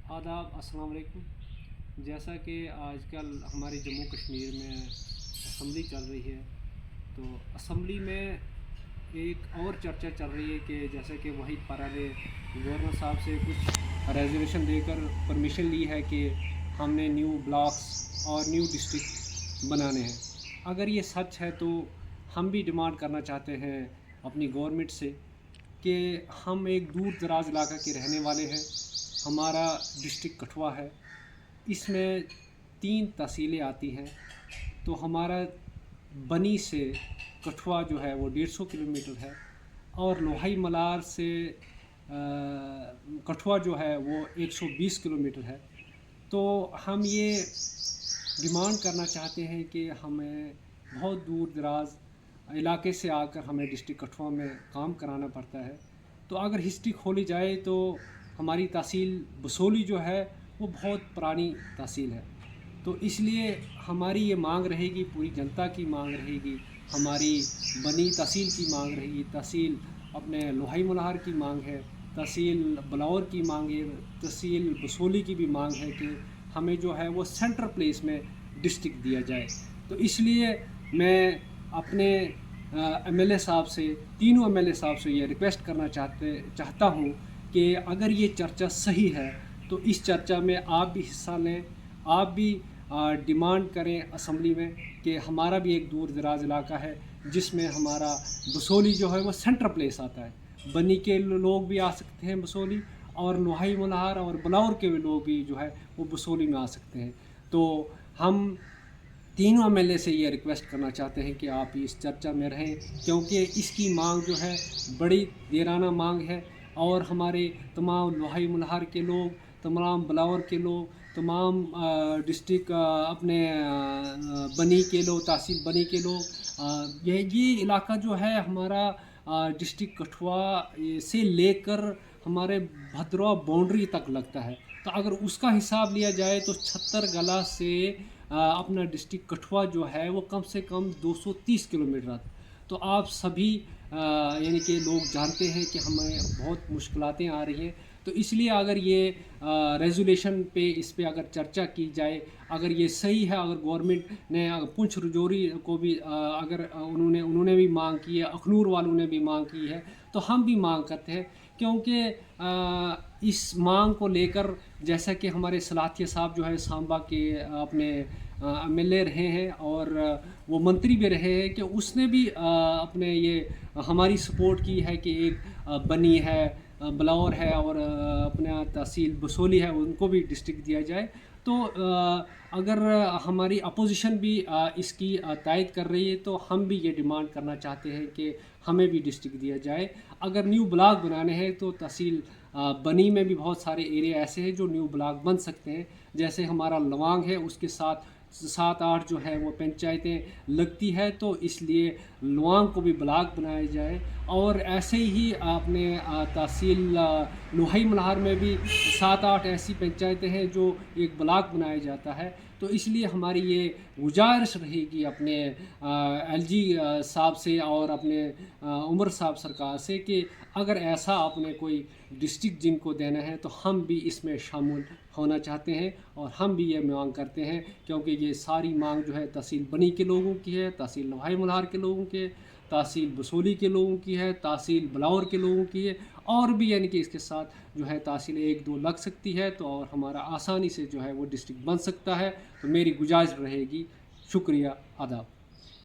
आदाब अस्सलाम वालेकुम। जैसा कि आजकल हमारे जम्मू कश्मीर में असम्बली चल रही है, तो असम्बली में एक और चर्चा चल रही है कि जैसे कि वहीद पारा ने गवर्नर साहब से कुछ रेजोल्यूशन देकर परमिशन ली है कि हमने न्यू ब्लॉक्स और न्यू डिस्ट्रिक्ट बनाने हैं। अगर ये सच है तो हम भी डिमांड करना चाहते हैं अपनी गवर्नमेंट से कि हम एक दूर दराज इलाका के रहने वाले हैं। हमारा डिस्ट्रिक्ट कठुआ है, इसमें 3 तहसीलें आती हैं। तो हमारा बनी से कठुआ जो है वो 150 किलोमीटर है और लोहाई मलार से कठुआ जो है वो 120 किलोमीटर है। तो हम ये डिमांड करना चाहते हैं कि हमें बहुत दूर दराज इलाके से आकर हमें डिस्ट्रिक्ट कठुआ में काम कराना पड़ता है। तो अगर हिस्ट्री खोली जाए तो हमारी तहसील बसोली जो है वो बहुत पुरानी तहसील है। तो इसलिए हमारी ये मांग रहेगी, पूरी जनता की मांग रहेगी, हमारी बनी तहसील की मांग रहेगी, तहसील अपने लोहाई मल्हार की मांग है, तहसील बलौर की मांग है, तहसील बसोली की भी मांग है कि हमें जो है वो सेंट्रल प्लेस में डिस्ट्रिक्ट दिया जाए। तो इसलिए मैं अपने एमएलए साहब से, तीनों एमएलए साहब से ये रिक्वेस्ट करना चाहता हूँ कि अगर ये चर्चा सही है तो इस चर्चा में आप भी हिस्सा लें, आप भी डिमांड करें असम्बली में कि हमारा भी एक दूर दराज इलाका है जिसमें हमारा बसोली जो है वो सेंट्रल प्लेस आता है। बनी के लोग भी आ सकते हैं बसोली, और लोहाई मल्हार और बलौर के लोग भी जो है वो बसोली में आ सकते हैं। तो हम तीनों एमएलए से ये रिक्वेस्ट करना चाहते हैं कि आप इस चर्चा में रहें, क्योंकि इसकी मांग जो है बड़ी देराना मांग है। और हमारे तमाम लोहाई मल्हार के लोग, तमाम बलौर के लोग, तमाम डिस्ट्रिक्ट अपने बनी के लोग, तहसील बनी के लोग, ये इलाका जो है हमारा डिस्ट्रिक्ट कठुआ से लेकर हमारे भद्रवा बाउंड्री तक लगता है। तो अगर उसका हिसाब लिया जाए तो छत्तरगला से अपना डिस्ट्रिक्ट कठुआ जो है वो कम से कम 230 किलोमीटर आता है। तो आप सभी यानी कि लोग जानते हैं कि हमें बहुत मुश्किलातें आ रही हैं। तो इसलिए अगर ये रेजोल्यूशन पे इस पे अगर चर्चा की जाए, अगर ये सही है, अगर गवर्नमेंट ने पुंछ रजौरी को भी अगर उन्होंने भी मांग की है, अखनूर वालों ने भी मांग की है, तो हम भी मांग करते हैं। क्योंकि इस मांग को लेकर जैसा कि हमारे सलाहतिया साहब जो है सांबा के अपने एमएलए रहे हैं और वो मंत्री भी रहे हैं, कि उसने भी अपने ये हमारी सपोर्ट की है कि एक बनी है, बलौर है और अपना तहसील बसोली है, उनको भी डिस्ट्रिक्ट दिया जाए। तो अगर हमारी अपोजिशन भी इसकी तायद कर रही है तो हम भी ये डिमांड करना चाहते हैं कि हमें भी डिस्ट्रिक्ट दिया जाए। अगर न्यू ब्लॉक बनाने हैं तो तहसील बनी में भी बहुत सारे एरिया ऐसे हैं जो न्यू ब्लॉक बन सकते हैं। जैसे हमारा लवांग है, उसके साथ 7-8 जो है वो पंचायतें लगती है, तो इसलिए लवांग को भी ब्लॉक बनाया जाए। और ऐसे ही आपने तहसील लोहाई मल्हार में भी 7-8 ऐसी पंचायतें हैं जो एक ब्लॉक बनाया जाता है। तो इसलिए हमारी ये गुजारिश रहेगी अपने एलजी साहब से और अपने उमर साहब सरकार से कि अगर ऐसा आपने कोई डिस्ट्रिक्ट जिनको देना है तो हम भी इसमें शामिल होना चाहते हैं और हम भी ये मांग करते हैं। क्योंकि ये सारी मांग जो है तहसील बनी के लोगों की है, तहसील लोहाई मल्हार के लोगों के, तहसील बसोली के लोगों की है, तहसील बलौर के लोगों की है, और भी यानी कि इसके साथ जो है तहसील 1-2 लग सकती है, तो और हमारा आसानी से जो है वो डिस्ट्रिक्ट बन सकता है। तो मेरी गुजारिश रहेगी। शुक्रिया, आदाब।